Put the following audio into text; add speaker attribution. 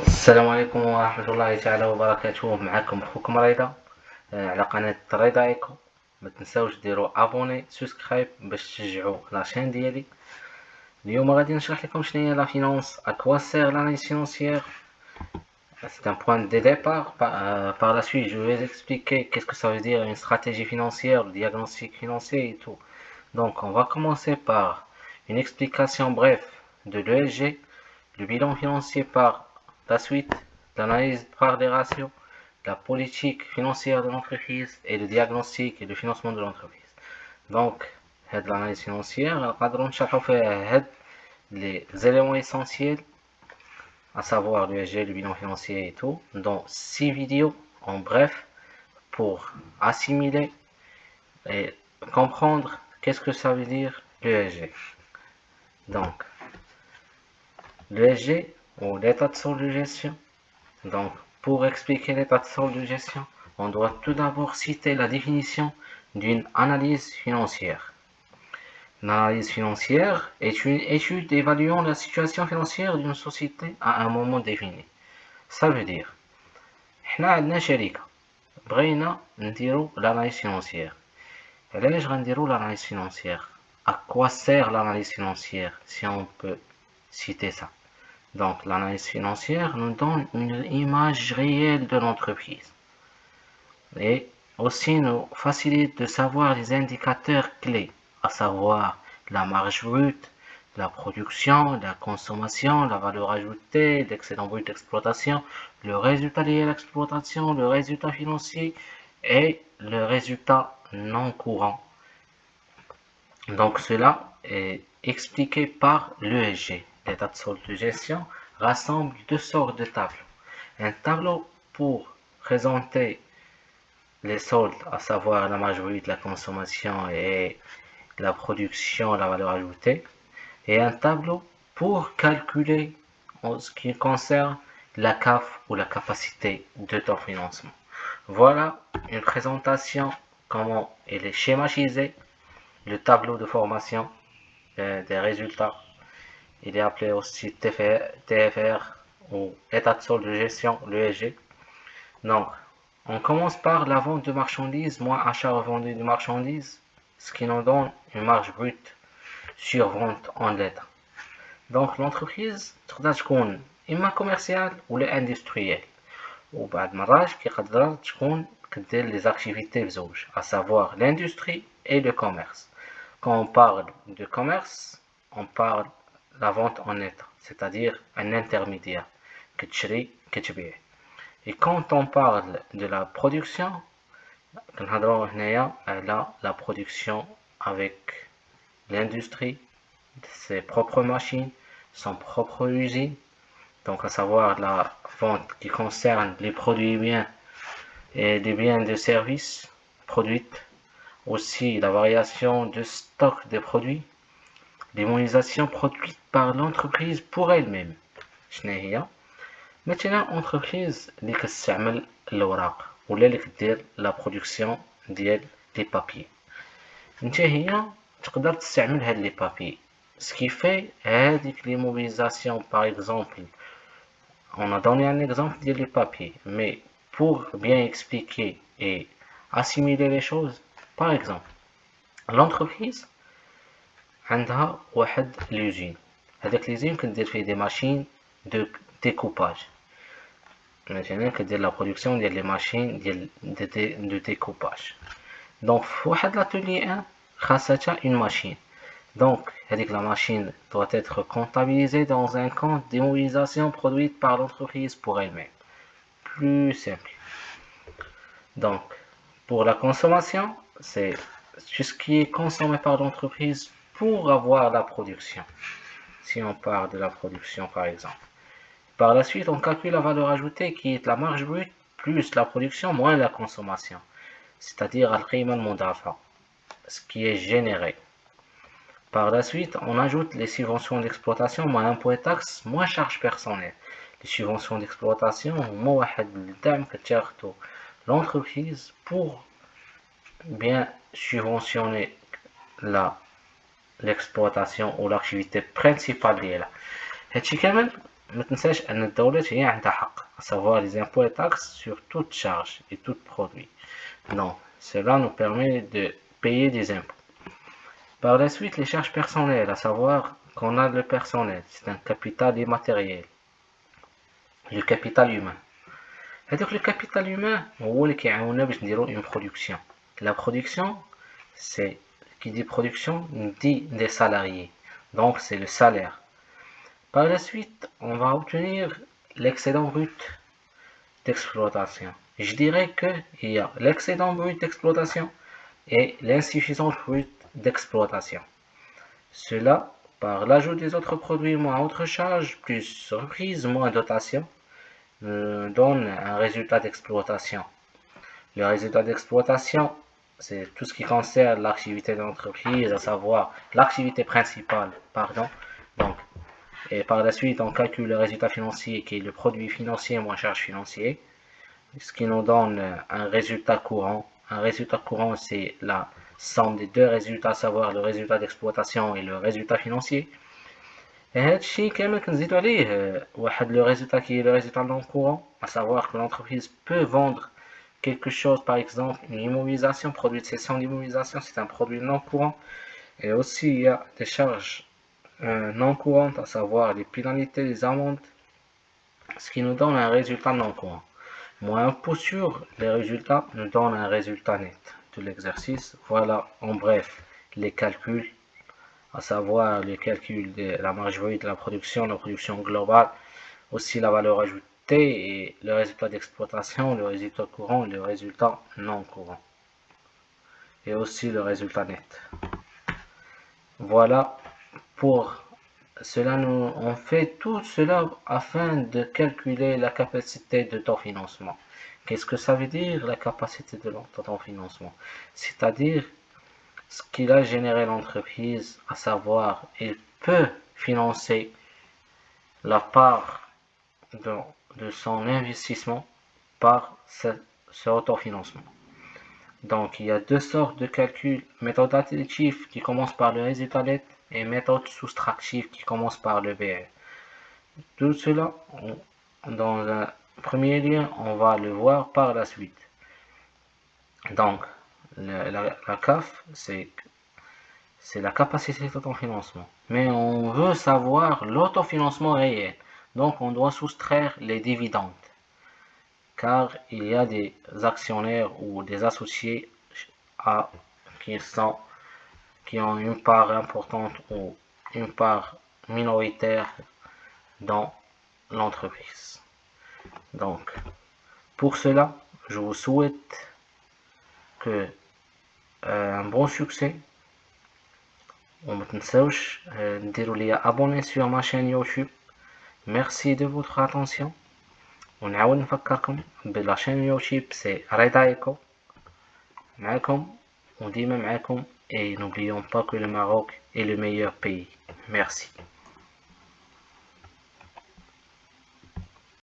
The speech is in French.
Speaker 1: السلام عليكم ورحمة الله تعالى وبركاته. معكم خوكم رضا على قناة رضا ايكو. ما تنساوش ديروا ابوني سبسكرايب باش تشجعوا لاشين ديالي. اليوم غادي نشرح لكم شنو هي لا فينانس، à quoi sert l'analyse financière. C'est un point de départ. Par la suite, je vais vous expliquer qu'est-ce que ça veut dire une stratégie financière, le diagnostic financier et tout. Donc, on va commencer par une explication brève de l'ESG, le bilan financier par la suite, l'analyse par des ratios, la politique financière de l'entreprise et le diagnostic et le financement de l'entreprise. Donc, l'analyse financière, les éléments essentiels, à savoir l'ESG, le bilan financier et tout, dans 6 vidéos en bref pour assimiler et comprendre qu'est-ce que ça veut dire l'ESG. Donc, l'ESG ou l'état de solde de gestion. Donc, pour expliquer l'état de solde de gestion, on doit tout d'abord citer la définition d'une analyse financière. L'analyse financière est une étude évaluant la situation financière d'une société à un moment défini. Ça veut dire, حنا عندنا شركة بغينا نديرو l'analyse financière. علاش غنديرو l'analyse financière? À quoi sert l'analyse financière, si on peut citer ça? Donc, l'analyse financière nous donne une image réelle de l'entreprise et aussi nous facilite de savoir les indicateurs clés, à savoir la marge brute, la production, la consommation, la valeur ajoutée, l'excédent brut d'exploitation, le résultat lié à l'exploitation, le résultat financier et le résultat non courant. Donc, cela est expliqué par l'ESG. L'état de solde de gestion rassemble deux sortes de tableaux. Un tableau pour présenter les soldes, à savoir la marge brute, la consommation et la production, la valeur ajoutée, et un tableau pour calculer en ce qui concerne la CAF ou la capacité d'autofinancement. Voilà une présentation, comment elle est schématisée, le tableau de formation des résultats. Il est appelé aussi TFR ou état de solde de gestion, l'ESG. Donc, on commence par la vente de marchandises, moins achat revendu de marchandises, ce qui nous donne une marge brute sur vente en lettres. Donc, l'entreprise تقدر تكون إما commerciale ou industrielle. وبعد مرات كيقدر تكون كدير les activités بزوج, à savoir l'industrie et le commerce. Quand on parle de commerce, on parle de la vente en net, c'est-à-dire un intermédiaire, كتشري كتبيع. Et quand on parle de la production, كنهضروا هنايا على la production avec l'industrie, ses propres machines, son propre usine, donc à savoir la vente qui concerne les produits biens et les biens de services produits, aussi la variation de stock des produits, l'immobilisation produite par l'entreprise pour elle-même. شنو هي؟ مثلا entreprise اللي كتستعمل الأوراق ولا اللي كدير لا برودكسيون ديال لي بابي، نتا هي تقدر تستعمل هاد لي بابي، سكيفي هاديك لي موبيليزاسيون. باغ اكزومبل on a donné un exemple ديال لي بابي، mais pour bien expliquer et assimiler les choses, par exemple l'entreprise عندها واحد لوزين، هذاك لوزين كدير فيه دي ماشين دو découpage. مثلا كدير لا برودكسيون ديال لي ماشين ديال دو découpage. دونك فواحد l'atelier 1 خاصها une machine. Donc هذيك la machine doit être comptabilisée dans un compte d'immobilisation produite par l'entreprise pour elle-même. Plus simple. Donc pour la consommation, c'est tout ce qui est consommé par l'entreprise pour avoir la production. Si on parle de la production par exemple. Par la suite, on calcule la valeur ajoutée qui est la marge brute plus la production moins la consommation, c'est-à-dire القيمة المضافة, ce qui est généré. Par la suite, on ajoute les subventions d'exploitation moins impôts et taxes moins charges personnelles. Les subventions d'exploitation, هما واحد الدعم كتاخدو l'entreprise pour bien subventionner l'exploitation ou l'activité principale ديالها. هادشي كامل ما تنساش أن الدولة هي عندها حق à savoir les impôts et taxes sur toute charge et tout produit. Donc, cela nous permet de payer des impôts. Par la suite, les charges personnelles, à savoir qu'on a le personnel, c'est un capital immatériel. Le capital humain. هذاك le capital humain هو اللي كيعاوننا باش نديرو une production. La production, c'est qui dit production dit des salariés. Donc c'est le salaire. Par la suite, on va obtenir l'excédent brut d'exploitation. Je dirais qu'il y a l'excédent brut d'exploitation et l'insuffisance brute d'exploitation. Cela, par l'ajout des autres produits moins autre charge, plus reprise, moins dotation, donne un résultat d'exploitation. Le résultat d'exploitation, c'est tout ce qui concerne l'activité de l'entreprise, à savoir l'activité principale, pardon. Donc, et par la suite, on calcule le résultat financier qui est le produit financier moins charge financière, ce qui nous donne un résultat courant. Un résultat courant, c'est la somme des deux résultats, à savoir le résultat d'exploitation et le résultat financier. Et هادشي كامل كنزيدو عليه واحد le résultat qui est le résultat non courant, à savoir que l'entreprise peut vendre quelque chose, par exemple une immobilisation, produit de cession d'immobilisation, c'est un produit non courant. Et aussi il y a des charges non courantes, à savoir les pénalités, les amendes, ce qui nous donne un résultat non courant. Moins impôt sur les résultats nous donne un résultat net de l'exercice. Voilà en bref les calculs, à savoir le calcul de la marge brute de la production globale, aussi la valeur ajoutée et le résultat d'exploitation, le résultat courant et le résultat non courant. Et aussi le résultat net. Voilà pour cela, on fait tout cela afin de calculer la capacité d'autofinancement. Qu'est-ce que ça veut dire la capacité de l'autofinancement? C'est-à-dire ce qu'il a généré l'entreprise, à savoir il peut financer la part de son investissement par ce autofinancement. Donc il y a deux sortes de calculs, méthode additive qui commence par le résultat net et méthode soustractive qui commence par le BR. Tout cela, dans un premier lien, on va le voir par la suite. Donc la CAF, c'est la capacité d'autofinancement. Mais on veut savoir l'autofinancement réel. Donc on doit soustraire les dividendes. Car il y a des actionnaires ou des associés qui ont une part importante ou une part minoritaire dans l'entreprise. Donc, pour cela, je vous souhaite un bon succès. وما تنسوش ديروا لي abonner sur ma chaîne YouTube. Merci de votre attention. ونعاود نفكركم بلا chaîne يوتيوب سي رضا ايكو معاكم وديما معاكم. Et n'oublions pas que le Maroc est le meilleur pays. Merci.